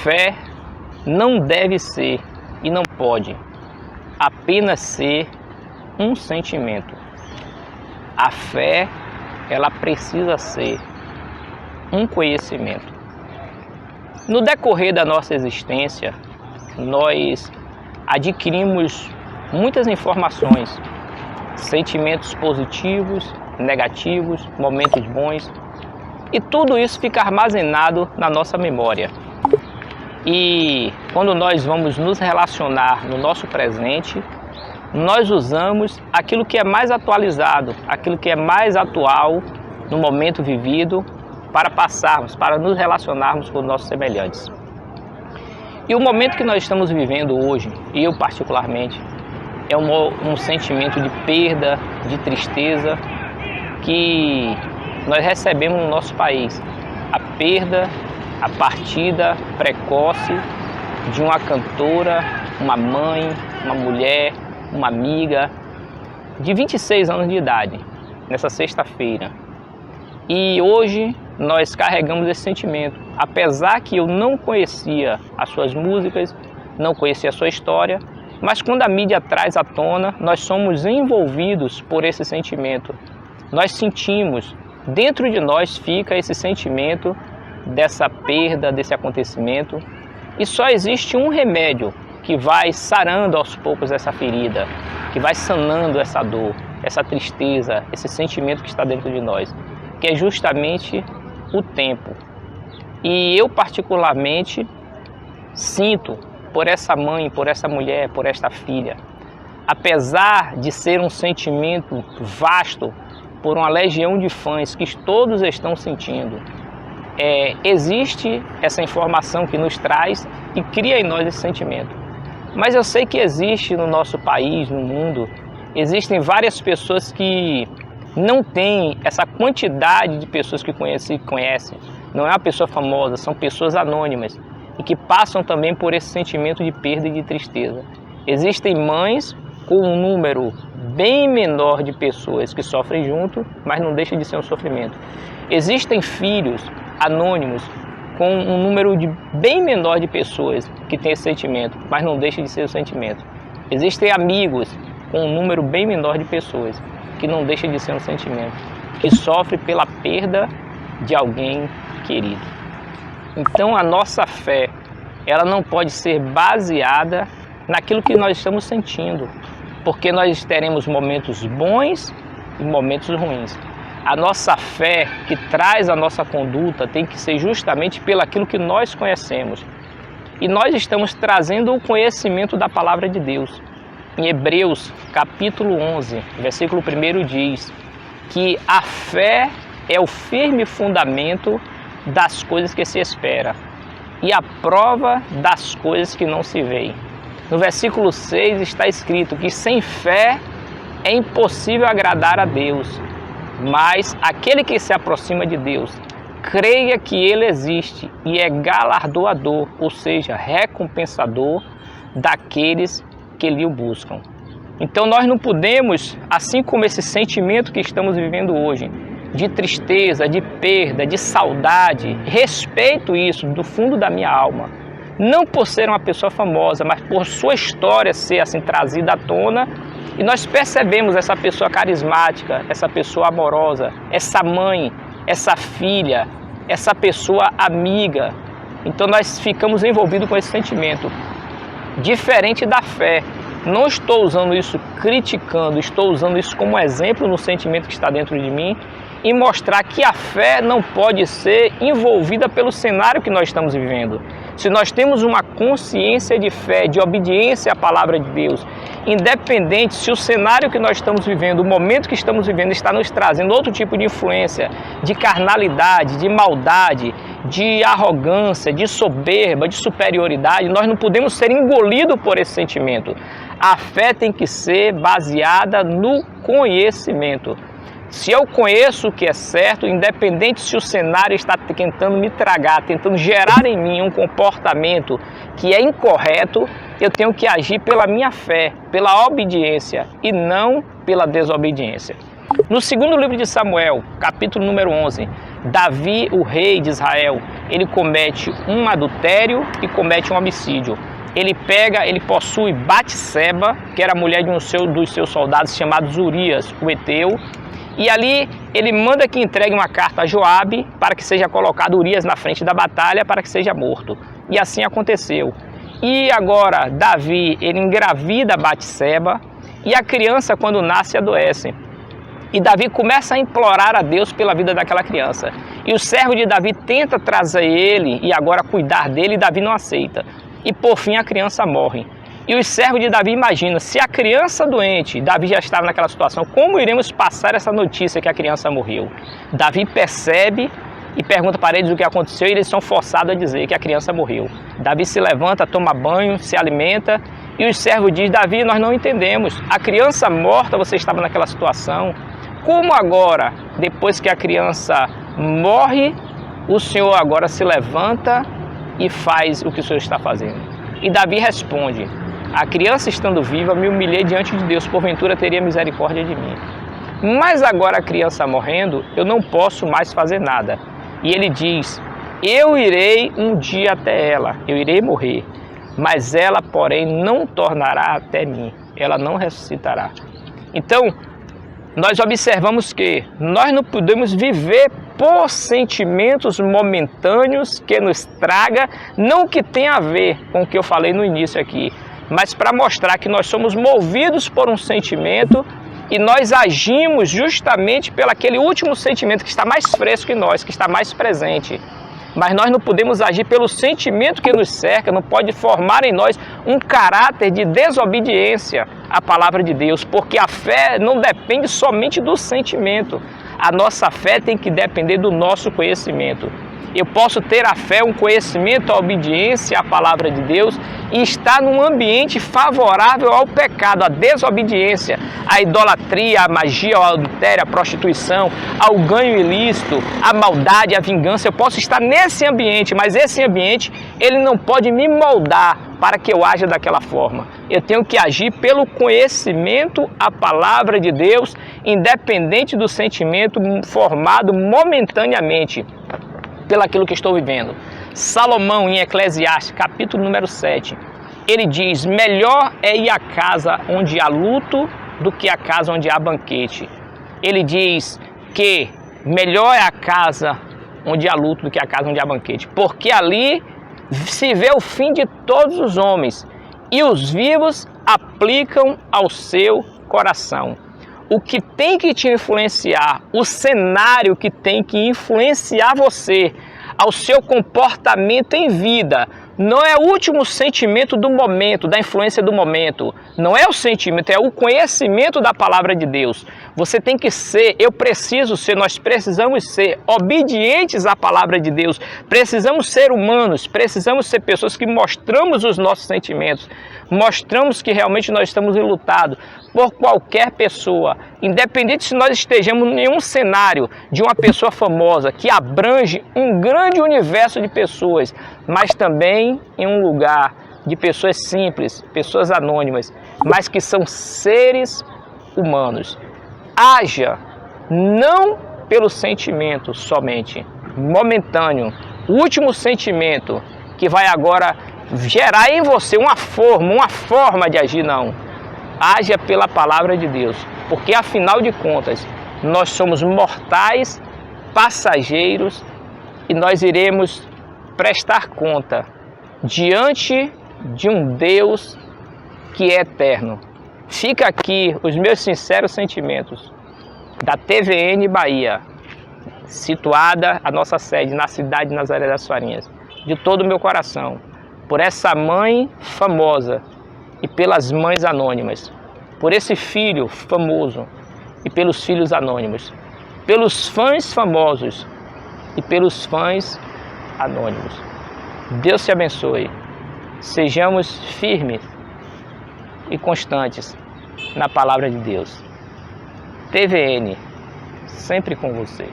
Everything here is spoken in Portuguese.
fé não deve ser e não pode apenas ser um sentimento. A fé, ela precisa ser um conhecimento. No decorrer da nossa existência, nós adquirimos muitas informações, sentimentos positivos, negativos, momentos bons, e tudo isso fica armazenado na nossa memória. E quando nós vamos nos relacionar no nosso presente, nós usamos aquilo que é mais atualizado, aquilo que é mais atual no momento vivido, para passarmos, para nos relacionarmos com os nossos semelhantes. E o momento que nós estamos vivendo hoje, eu particularmente, é um sentimento de perda, de tristeza que nós recebemos no nosso país. A perda, a partida precoce de uma cantora, uma mãe, uma mulher, uma amiga de 26 anos de idade, nessa sexta-feira. E hoje nós carregamos esse sentimento, apesar que eu não conhecia as suas músicas, não conhecia a sua história, mas quando a mídia traz à tona, nós somos envolvidos por esse sentimento. Nós sentimos, dentro de nós fica esse sentimento dessa perda, desse acontecimento, e só existe um remédio que vai sarando aos poucos essa ferida, que vai sanando essa dor, essa tristeza, esse sentimento que está dentro de nós, que é justamente o tempo. E eu particularmente sinto por essa mãe, por essa mulher, por esta filha, apesar de ser um sentimento vasto por uma legião de fãs que todos estão sentindo, existe essa informação que nos traz e cria em nós esse sentimento. Mas eu sei que existe no nosso país, no mundo, existem várias pessoas que não têm essa quantidade de pessoas que conhecem. Não é uma pessoa famosa, são pessoas anônimas e que passam também por esse sentimento de perda e de tristeza. Existem mães com um número bem menor de pessoas que sofrem junto, mas não deixa de ser um sofrimento. Existem filhos anônimos com um número bem menor de pessoas que tem esse sentimento, mas não deixa de ser um sentimento. Existem amigos com um número bem menor de pessoas que não deixa de ser um sentimento, que sofre pela perda de alguém querido. Então a nossa fé, ela não pode ser baseada naquilo que nós estamos sentindo, porque nós teremos momentos bons e momentos ruins. A nossa fé que traz a nossa conduta tem que ser justamente pelaquilo que nós conhecemos. E nós estamos trazendo o conhecimento da palavra de Deus. Em Hebreus, capítulo 11, versículo 1 diz que a fé é o firme fundamento das coisas que se espera e a prova das coisas que não se veem. No versículo 6 está escrito que sem fé é impossível agradar a Deus, mas aquele que se aproxima de Deus, creia que Ele existe e é galardoador, ou seja, recompensador daqueles que lhe o buscam. Então nós não podemos, assim como esse sentimento que estamos vivendo hoje, de tristeza, de perda, de saudade, respeito isso do fundo da minha alma, não por ser uma pessoa famosa, mas por sua história ser assim trazida à tona, e nós percebemos essa pessoa carismática, essa pessoa amorosa, essa mãe, essa filha, essa pessoa amiga. Então nós ficamos envolvidos com esse sentimento. Diferente da fé, não estou usando isso criticando, estou usando isso como exemplo no sentimento que está dentro de mim e mostrar que a fé não pode ser envolvida pelo cenário que nós estamos vivendo. Se nós temos uma consciência de fé, de obediência à palavra de Deus, independente se o cenário que nós estamos vivendo, o momento que estamos vivendo está nos trazendo outro tipo de influência, de carnalidade, de maldade, de arrogância, de soberba, de superioridade, nós não podemos ser engolidos por esse sentimento. A fé tem que ser baseada no conhecimento. Se eu conheço o que é certo, independente se o cenário está tentando me tragar, tentando gerar em mim um comportamento que é incorreto, eu tenho que agir pela minha fé, pela obediência e não pela desobediência. No segundo livro de Samuel, capítulo número 11, Davi, o rei de Israel, ele comete um adultério e comete um homicídio. Ele possui Batseba, que era a mulher de dos seus soldados chamados Urias, o Heteu, e ali ele manda que entregue uma carta a Joabe para que seja colocado Urias na frente da batalha para que seja morto. E assim aconteceu. E agora Davi, ele engravida Batseba e a criança, quando nasce, adoece. E Davi começa a implorar a Deus pela vida daquela criança. E o servo de Davi tenta trazer ele e agora cuidar dele, e Davi não aceita. E por fim a criança morre. E os servos de Davi imaginam, se a criança doente, Davi já estava naquela situação, como iremos passar essa notícia que a criança morreu? Davi percebe e pergunta para eles o que aconteceu, e eles são forçados a dizer que a criança morreu. Davi se levanta, toma banho, se alimenta, e os servos dizem: Davi, nós não entendemos, a criança morta, você estava naquela situação, como agora, depois que a criança morre, o Senhor agora se levanta e faz o que o Senhor está fazendo? E Davi responde: a criança estando viva, me humilhei diante de Deus, porventura teria misericórdia de mim. Mas agora a criança morrendo, eu não posso mais fazer nada. E ele diz: eu irei um dia até ela, eu irei morrer, mas ela, porém, não tornará até mim, ela não ressuscitará. Então, nós observamos que nós não podemos viver por sentimentos momentâneos que nos traga, não que tenha a ver com o que eu falei no início aqui, mas para mostrar que nós somos movidos por um sentimento e nós agimos justamente pelo aquele último sentimento que está mais fresco em nós, que está mais presente. Mas nós não podemos agir pelo sentimento que nos cerca, não pode formar em nós um caráter de desobediência à palavra de Deus, porque a fé não depende somente do sentimento. A nossa fé tem que depender do nosso conhecimento. Eu posso ter a fé, um conhecimento, a obediência à palavra de Deus e estar num ambiente favorável ao pecado, à desobediência, à idolatria, à magia, ao adultério, à prostituição, ao ganho ilícito, à maldade, à vingança. Eu posso estar nesse ambiente, mas esse ambiente ele não pode me moldar para que eu haja daquela forma. Eu tenho que agir pelo conhecimento à palavra de Deus, independente do sentimento formado momentaneamente pelaquilo que estou vivendo. Salomão, em Eclesiastes, capítulo número 7, ele diz: melhor é ir à casa onde há luto do que a casa onde há banquete. Ele diz que melhor é a casa onde há luto do que a casa onde há banquete, porque ali se vê o fim de todos os homens e os vivos aplicam ao seu coração. O que tem que te influenciar, o cenário que tem que influenciar você, ao seu comportamento em vida, não é o último sentimento do momento, da influência do momento. Não é o sentimento, é o conhecimento da palavra de Deus. Você tem que ser, eu preciso ser, nós precisamos ser obedientes à palavra de Deus. Precisamos ser humanos, precisamos ser pessoas que mostramos os nossos sentimentos. Mostramos que realmente nós estamos enlutados por qualquer pessoa, independente se nós estejamos em um cenário de uma pessoa famosa que abrange um grande universo de pessoas, mas também em um lugar de pessoas simples, pessoas anônimas, mas que são seres humanos. Haja não pelo sentimento somente, momentâneo, o último sentimento que vai agora gerar em você uma forma de agir, não. Haja pela palavra de Deus, porque afinal de contas, nós somos mortais, passageiros, e nós iremos prestar conta diante de um Deus que é eterno. Fica aqui os meus sinceros sentimentos da TVN Bahia, situada a nossa sede na cidade de Nazaré das Farinhas, de todo o meu coração, por essa mãe famosa e pelas mães anônimas, por esse filho famoso e pelos filhos anônimos, pelos fãs famosos e pelos fãs anônimos. Deus te abençoe. Sejamos firmes e constantes na palavra de Deus. TVN, sempre com você.